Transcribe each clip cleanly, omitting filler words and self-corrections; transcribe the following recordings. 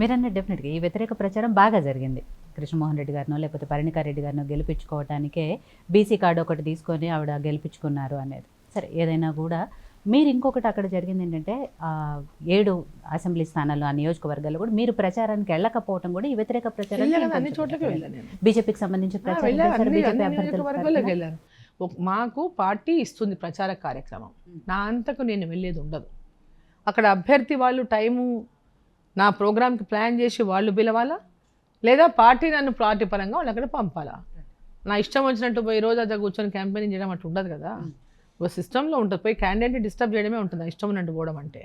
మీరన్నట్టు డెఫినెట్గా ఈ వ్యతిరేక ప్రచారం బాగా జరిగింది. కృష్ణమోహన్ రెడ్డి గారినో లేకపోతే పరిణికారెడ్డి గారినో గెలిపించుకోవటానికే బీసీ కార్డు ఒకటి తీసుకొని ఆవిడ గెలిపించుకున్నారు అనేది. సరే ఏదైనా కూడా మీరు ఇంకొకటి అక్కడ జరిగింది ఏంటంటే 7 అసెంబ్లీ స్థానాలు ఆ నియోజకవర్గాల్లో కూడా మీరు ప్రచారానికి వెళ్ళకపోవడం కూడా ఈ వ్యతిరేక ప్రచారానికి అన్ని చోట్లకి వెళ్ళాను. బీజేపీకి సంబంధించి వెళ్ళాను. మాకు పార్టీ ఇస్తుంది ప్రచార కార్యక్రమం, నా అంతకు నేను వెళ్ళేది ఉండదు. అక్కడ అభ్యర్థి వాళ్ళు టైము నా ప్రోగ్రామ్కి ప్లాన్ చేసి వాళ్ళు పిలవాలా, లేదా పార్టీ నన్ను పార్టీ పరంగా వాళ్ళు అక్కడ పంపాలా. నా ఇష్టం వచ్చినట్టు పోయి రోజు అదే కూర్చొని క్యాంపెయినింగ్ చేయడం అట్లా ఉండదు కదా. ఒక సిస్టంలో ఉంటుంది, పోయి క్యాండిడేట్ని డిస్టర్బ్ చేయడమే ఉంటుంది ఇష్టం ఉన్నట్టు పోవడం అంటే.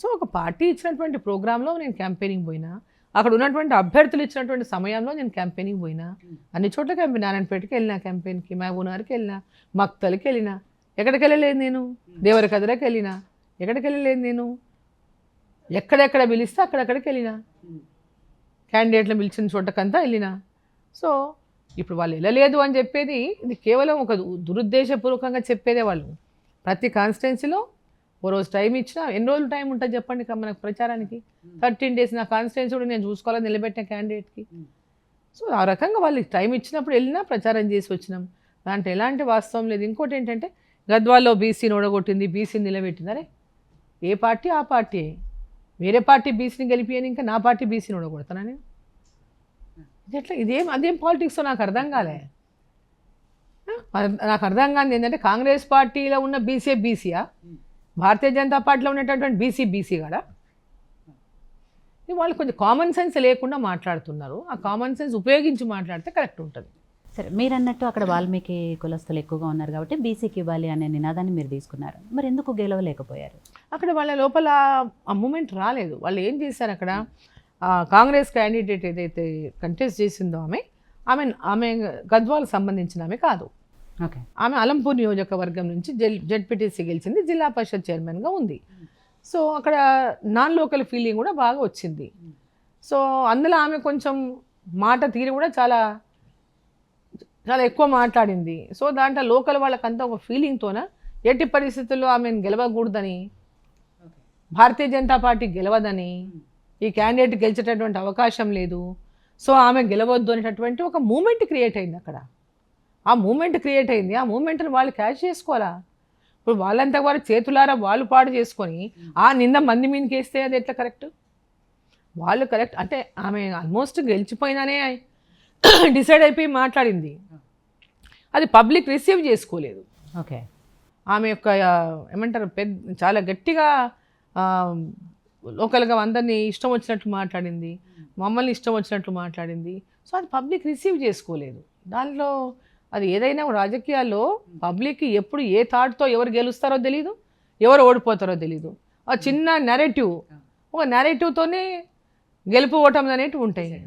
సో ఒక పార్టీ ఇచ్చినటువంటి ప్రోగ్రాంలో నేను క్యాంపెయినింగ్ పోయినా, అక్కడ ఉన్నటువంటి అభ్యర్థులు ఇచ్చినటువంటి సమయంలో నేను క్యాంపెయినింగ్ పోయినా, అన్ని చోట్ల క్యాంపెయిన్, నారాయణపేటకి వెళ్ళినా క్యాంపెయిన్కి, మహబూబ్నగర్కి వెళ్ళినా, మక్తల్కి వెళ్ళినా, ఎక్కడికి వెళ్ళలేదు నేను, దేవరకద్రకి వెళ్ళినా, ఎక్కడికి వెళ్ళలేదు నేను, ఎక్కడెక్కడ పిలిస్తే అక్కడెక్కడికి వెళ్ళినా, క్యాండిడేట్లు పిలిచిన చోటకంతా వెళ్ళినా. సో ఇప్పుడు వాళ్ళు వెళ్ళలేదు అని చెప్పేది ఇది కేవలం ఒక దురుద్దేశపూర్వకంగా చెప్పేదే. వాళ్ళు ప్రతి కాన్స్టిట్యున్సీలో ఓ రోజు టైం ఇచ్చినా ఎన్ని రోజులు టైం ఉంటుంది చెప్పండి మనకు ప్రచారానికి? 13 days నా కాన్స్టిట్యున్సీ కూడా నేను చూసుకోవాలని నిలబెట్టిన క్యాండిడేట్కి. సో ఆ రకంగా వాళ్ళు టైం ఇచ్చినప్పుడు వెళ్ళినా ప్రచారం చేసి వచ్చినాం, దాంట్లో ఎలాంటి వాస్తవం లేదు. ఇంకోటి ఏంటంటే గద్వాల్లో బీసీని ఓడగొట్టింది, బీసీని నిలబెట్టింది. అరే ఏ పార్టీ ఆ పార్టీ, వేరే పార్టీ బీసీని గెలిపియని ఇంకా నా పార్టీ బీసీని ఓడగొడతానా నేను? ఇది ఎట్లా, అదేం పాలిటిక్స్ నాకు అర్థం కాలే. నాకు అర్థం కాదు ఏంటంటే కాంగ్రెస్ పార్టీలో ఉన్న బీసీయా, భారతీయ జనతా పార్టీలో ఉన్నటువంటి బీసీ కాదా? వాళ్ళు కొంచెం కామన్ సెన్స్ లేకుండా మాట్లాడుతున్నారు. ఆ కామన్ సెన్స్ ఉపయోగించి మాట్లాడితే కరెక్ట్ ఉంటుంది. సరే మీరు అన్నట్టు అక్కడ వాల్మీకి కులస్తులు ఎక్కువగా ఉన్నారు కాబట్టి బీసీకి ఇవ్వాలి అనే నినాదాన్ని మీరు తీసుకున్నారు. మరి ఎందుకు గెలవలేకపోయారు? అక్కడ వాళ్ళ లోపల ఆ మూమెంట్ రాలేదు. వాళ్ళు ఏం చేశారు, అక్కడ కాంగ్రెస్ క్యాండిడేట్ ఏదైతే కంటెస్ట్ చేసిందో ఆమె గద్వాలకు సంబంధించిన ఆమె కాదు. ఓకే, ఆమె అలంపూర్ నియోజకవర్గం నుంచి జెడ్పీటీసీ గెలిచింది, జిల్లా పరిషత్ చైర్మన్గా ఉంది. సో అక్కడ నాన్ లోకల్ ఫీలింగ్ కూడా బాగా వచ్చింది. సో అందులో ఆమె కొంచెం మాట తీరు కూడా చాలా ఎక్కువ మాట్లాడింది. సో దాంట్లో లోకల్ వాళ్ళకంతా ఒక ఫీలింగ్తోన ఎట్టి పరిస్థితుల్లో ఆమెను గెలవకూడదని, భారతీయ జనతా పార్టీ గెలవదని, ఈ క్యాండిడేట్ గెలిచేటటువంటి అవకాశం లేదు, సో ఆమె గెలవద్దు అనేటటువంటి ఒక మూమెంట్ క్రియేట్ అయింది అక్కడ. ఆ మూమెంట్ క్రియేట్ అయింది, ఆ మూమెంట్ని వాళ్ళు క్యాచ్ చేసుకోవాలా? ఇప్పుడు వాళ్ళంతా వారు చేతులారా వాళ్ళు పాడు చేసుకొని ఆ నింద మంది మీదకి వేస్తే అది ఎట్లా కరెక్ట్? వాళ్ళు కరెక్ట్ అంటే ఆమె ఆల్మోస్ట్ గెలిచిపోయినానే డిసైడ్ అయిపోయి మాట్లాడింది, అది పబ్లిక్ రిసీవ్ చేసుకోలేదు. ఓకే, ఆమె యొక్క ఏమంటారు చాలా గట్టిగా లోకల్గా అందరినీ ఇష్టం వచ్చినట్లు మాట్లాడింది, మమ్మల్ని ఇష్టం వచ్చినట్లు మాట్లాడింది. సో అది పబ్లిక్ రిసీవ్ చేసుకోలేదు. దాంట్లో అది ఏదైనా రాజకీయాల్లో పబ్లిక్కి ఎప్పుడు ఏ థాట్తో ఎవరు గెలుస్తారో తెలీదు, ఎవరు ఓడిపోతారో తెలీదు. ఆ చిన్న నెరేటివ్, ఒక నెరేటివ్తోనే గెలుపు ఓటమి అనేటివి ఉంటాయి.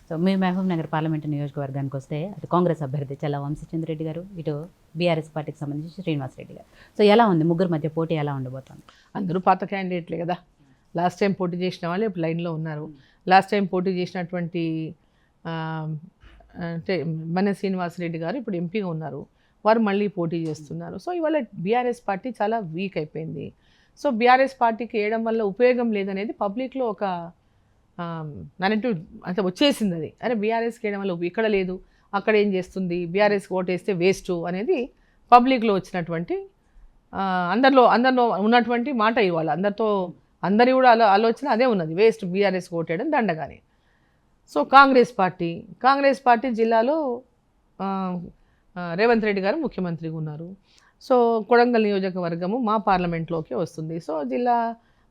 సో మీ మహబూబ్ నగర్ పార్లమెంటు నియోజకవర్గానికి వస్తే అటు కాంగ్రెస్ అభ్యర్థి చల్లా వంశీచంద్రెడ్డి గారు, ఇటు బీఆర్ఎస్ పార్టీకి సంబంధించి శ్రీనివాస్ రెడ్డి గారు. సో ఎలా ఉంది ముగ్గురు మధ్య పోటీ, ఎలా ఉండబోతుంది? అందరూ పాత క్యాండిడేట్లే కదా, లాస్ట్ టైం పోటీ చేసిన వాళ్ళు ఇప్పుడు లైన్లో ఉన్నారు. లాస్ట్ టైం పోటీ చేసినటువంటి అంటే మన శ్రీనివాస్ రెడ్డి గారు ఇప్పుడు ఎంపీగా ఉన్నారు, వారు మళ్ళీ పోటీ చేస్తున్నారు. సో ఇవాళ బీఆర్ఎస్ పార్టీ చాలా వీక్ అయిపోయింది. సో బీఆర్ఎస్ పార్టీకి వేయడం వల్ల ఉపయోగం లేదనేది పబ్లిక్లో ఒక నెగటివ్ అంటే వచ్చేసింది. అది అరే బీఆర్ఎస్కి వేయడం వల్ల ఇక్కడ లేదు, అక్కడ ఏం చేస్తుంది, బీఆర్ఎస్కి ఓటు వేస్తే వేస్ట్ అనేది పబ్లిక్లో వచ్చినటువంటి అందరిలో ఉన్నటువంటి మాట. ఇవాళ అందరి కూడా ఆలోచన అదే ఉన్నది, వేస్ట్ బీఆర్ఎస్ ఓటేయడం దండగానే. సో కాంగ్రెస్ పార్టీ జిల్లాలో రేవంత్ రెడ్డి గారు ముఖ్యమంత్రిగా ఉన్నారు. సో కొడంగల్ నియోజకవర్గము మా పార్లమెంట్లోకి వస్తుంది. సో జిల్లా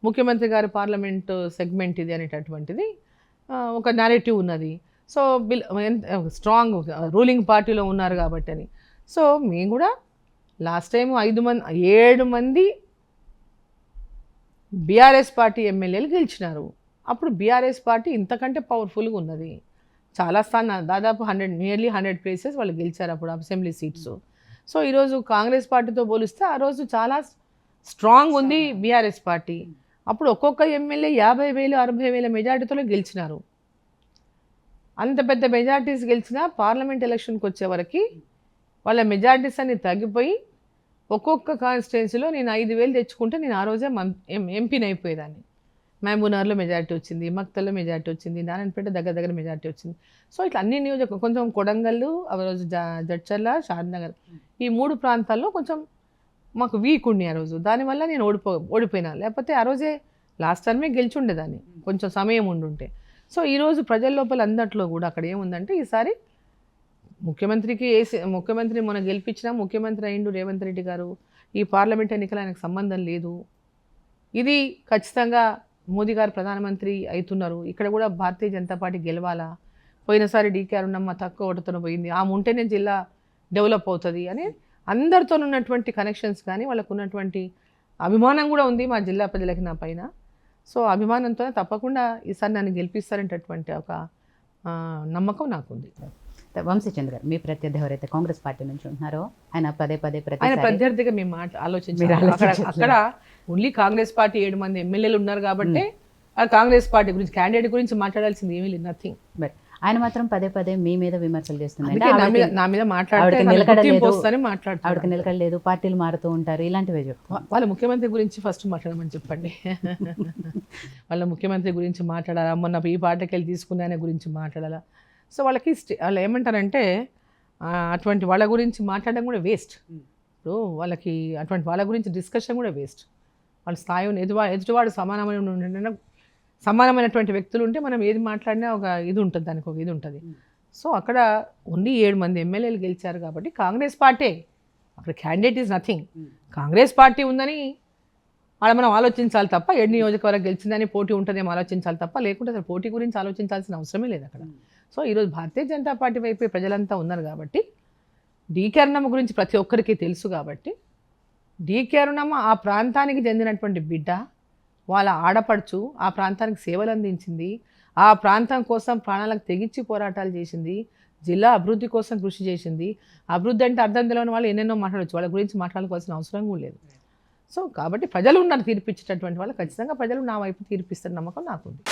ముఖ్యమంత్రి గారి పార్లమెంటు సెగ్మెంట్ ఇది అనేటటువంటిది ఒక నారేటివ్ ఉన్నది. సో స్ట్రాంగ్ రూలింగ్ పార్టీలో ఉన్నారు కాబట్టి అని. సో మేము కూడా లాస్ట్ టైం 7 మంది బీఆర్ఎస్ పార్టీ ఎమ్మెల్యేలు గెలిచినారు. అప్పుడు బీఆర్ఎస్ పార్టీ ఇంతకంటే పవర్ఫుల్గా ఉన్నది. చాలా స్థానాలు దాదాపు నియర్లీ 100 places వాళ్ళు గెలిచారు అప్పుడు అసెంబ్లీ సీట్స్. సో ఈరోజు కాంగ్రెస్ పార్టీతో పోలిస్తే ఆ రోజు చాలా స్ట్రాంగ్ ఉంది బీఆర్ఎస్ పార్టీ. అప్పుడు ఒక్కొక్క ఎమ్మెల్యే 50,000 60,000 మెజార్టీతో గెలిచినారు. అంత పెద్ద మెజార్టీస్ గెలిచినా పార్లమెంట్ ఎలక్షన్కి వచ్చేవరకు వాళ్ళ మెజార్టీస్ అన్ని తగ్గిపోయి ఒక్కొక్క కాన్స్టిట్యున్సీలో నేను 5,000 తెచ్చుకుంటే నేను ఆ రోజే ఎంపీని అయిపోయేదాన్ని. మహబూబ్నగర్లో మెజారిటీ వచ్చింది, మక్తల్లో మెజారిటీ వచ్చింది, నారాయణపేట దగ్గర దగ్గర మెజారిటీ వచ్చింది. సో ఇట్లా అన్ని నియోజకవర్గం కొంచెం కొడంగల్, ఆ రోజు జడ్చర్ల, షాద్నగర్ ఈ 3 ప్రాంతాల్లో కొంచెం మాకు వీక్ ఉండి ఆ రోజు. దానివల్ల నేను ఓడిపోయినా, లేకపోతే ఆ రోజే లాస్ట్ టర్మే గెలిచి ఉండేదాన్ని కొంచెం సమయం ఉండుంటే. సో ఈరోజు ప్రజల లోపల అందట్లో కూడా అక్కడ ఏముందంటే ఈసారి ముఖ్యమంత్రి మొన్న గెలిపించిన ముఖ్యమంత్రి అయిండు రేవంత్ రెడ్డి గారు. ఈ పార్లమెంట్ ఎన్నికలు ఆయనకు సంబంధం లేదు. ఇది ఖచ్చితంగా మోదీ గారు ప్రధానమంత్రి అవుతున్నారు, ఇక్కడ కూడా భారతీయ జనతా పార్టీ గెలవాలా. పోయినసారి డీకే అరుణమ్మ తక్కువ ఓటుతో పోయింది, ఆమె ఉంటేనే జిల్లా డెవలప్ అవుతుంది అని అందరితో ఉన్నటువంటి కనెక్షన్స్ కానీ వాళ్ళకు ఉన్నటువంటి అభిమానం కూడా ఉంది మా జిల్లా ప్రజలకి నా పైన. సో అభిమానంతో తప్పకుండా ఈసారి నన్ను గెలిపిస్తారనేటటువంటి ఒక నమ్మకం నాకుంది. వంశీచంద్ర గారు, మీ ప్రత్యర్థి ఎవరైతే కాంగ్రెస్ పార్టీ నుంచి ఉంటున్నారో ఆయన పదే ఆయన ప్రత్యర్థిగా మేము ఆలోచించారు. అక్కడ ఓన్లీ కాంగ్రెస్ పార్టీ 7 మంది ఎమ్మెల్యేలు ఉన్నారు కాబట్టి ఆ కాంగ్రెస్ పార్టీ గురించి క్యాండిడేట్ గురించి మాట్లాడాల్సింది ఏమీ లేదు, నథింగ్. బట్ ఆయన మాత్రం పదే మీ మీద విమర్శలు చేస్తున్నారు. నా మీద ఆవిడకి నిలకడలేదు, పార్టీలు మారుతూ ఉంటారు, ఇలాంటివే చెప్తారు. వాళ్ళ ముఖ్యమంత్రి గురించి ఫస్ట్ మాట్లాడమని చెప్పండి. వాళ్ళ ముఖ్యమంత్రి గురించి మాట్లాడాలా, మొన్న ఈ పార్టీకి వెళ్ళి తీసుకునే ఆయన గురించి మాట్లాడాలా. సో వాళ్ళు ఏమంటారంటే అటువంటి వాళ్ళ గురించి మాట్లాడడం కూడా వేస్ట్. ఇప్పుడు వాళ్ళకి అటువంటి వాళ్ళ గురించి డిస్కషన్ కూడా వేస్ట్. వాళ్ళ స్థాయి ఎదుటివాడు సమానమైనటువంటి వ్యక్తులు ఉంటే మనం ఏది మాట్లాడినా ఒక ఇది ఉంటుంది, దానికి ఒక ఇది ఉంటుంది. సో అక్కడ ఓన్లీ 7 మంది ఎమ్మెల్యేలు గెలిచారు కాబట్టి కాంగ్రెస్ పార్టీ, అక్కడ candidate is nothing. Congress party ఉందని అలా మనం ఆలోచించాలి తప్ప 7 నియోజకవర్గం గెలిచిందని పోటీ ఉంటుందేమో ఆలోచించాలి తప్ప, లేకుంటే అసలు పోటీ గురించి ఆలోచించాల్సిన అవసరమే లేదు అక్కడ. సో ఈరోజు భారతీయ జనతా పార్టీ వైపే ప్రజలంతా ఉన్నారు కాబట్టి, డీకే అరుణమ్మ గురించి ప్రతి ఒక్కరికి తెలుసు కాబట్టి, డీకే అరుణమ్మ ఆ ప్రాంతానికి చెందినటువంటి బిడ్డ, వాళ్ళ ఆడపడుచు ఆ ప్రాంతానికి సేవలు అందించింది, ఆ ప్రాంతం కోసం ప్రాణాలకు తెగించి పోరాటాలు చేసింది, జిల్లా అభివృద్ధి కోసం కృషి చేసింది. అభివృద్ధి అంటే అర్థం తెలియని వాళ్ళు ఎన్నెన్నో మాట్లాడవచ్చు, వాళ్ళ గురించి మాట్లాడుకోవాల్సిన అవసరం కూడా లేదు. సో కాబట్టి ప్రజలు ఉన్నారు తీర్పిచ్చేటటువంటి వాళ్ళు, ఖచ్చితంగా ప్రజలు నా వైపు తీర్పిస్తున్న నమ్మకం నాకుంది.